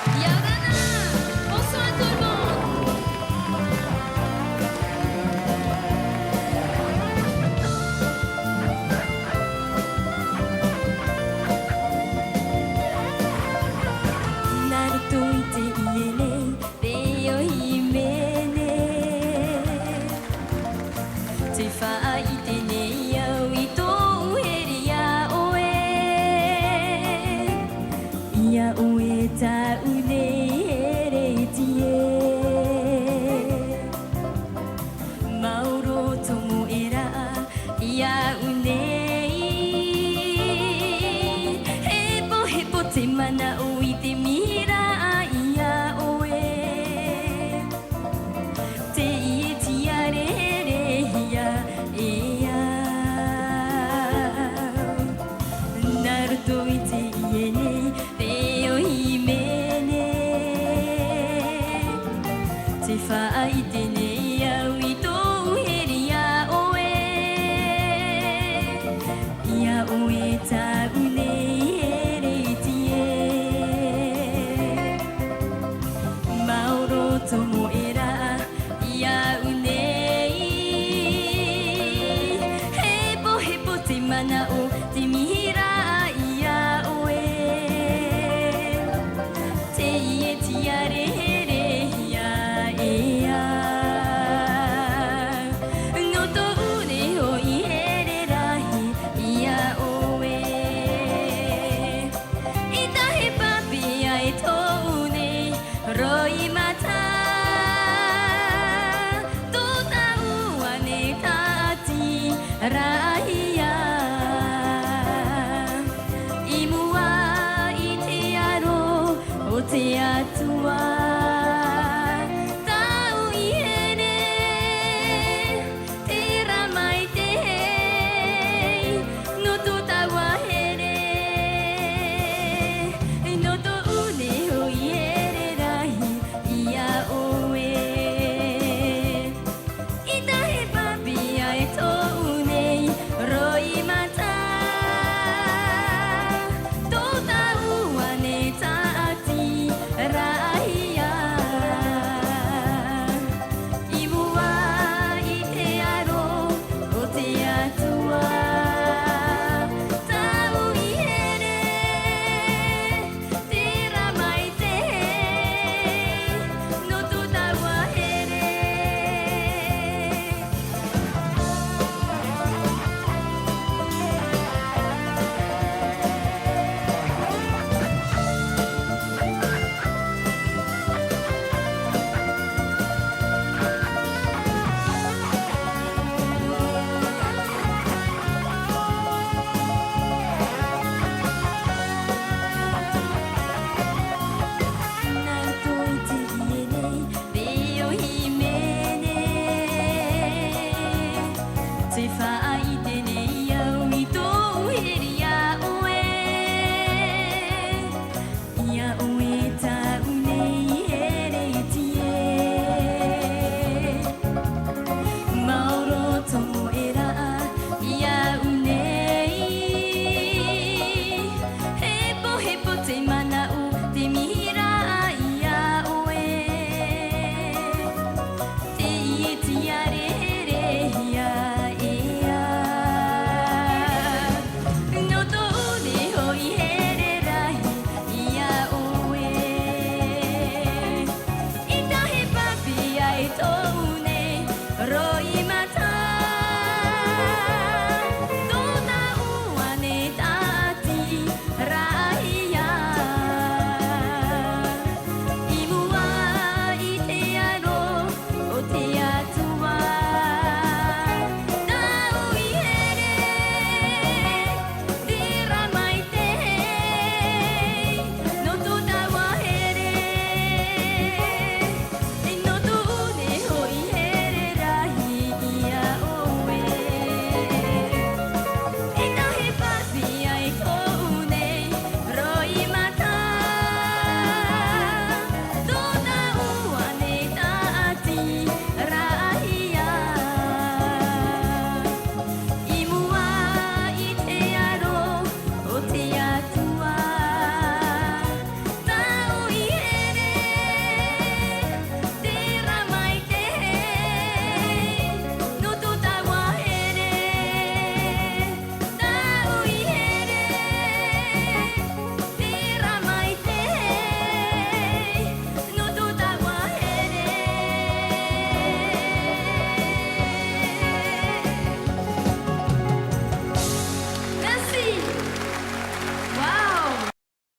Yardana, bonsoir tout le monde. Naruto ite iene, Leo imene. Te faite ne yau ito uheri ya oe. Ya oe ta une ere tie. Mauro tomo era ya une. Hepo hepo te mana oite mira ya oe. Te ie tiare re ya ea. Naruto ite iene Leo himene. Te faite ne yau ito uheri ya oe. Ya oe ta une ere tie. Mauro tomo era ya une. Hepo hepo te mana o te mihira ya oe. Te ie tiare re ya ea. No to une o i here rahi ya oe. Ita he papi ai to une roi mata. Tota uane tati rahia. Imua ite aro o te atua.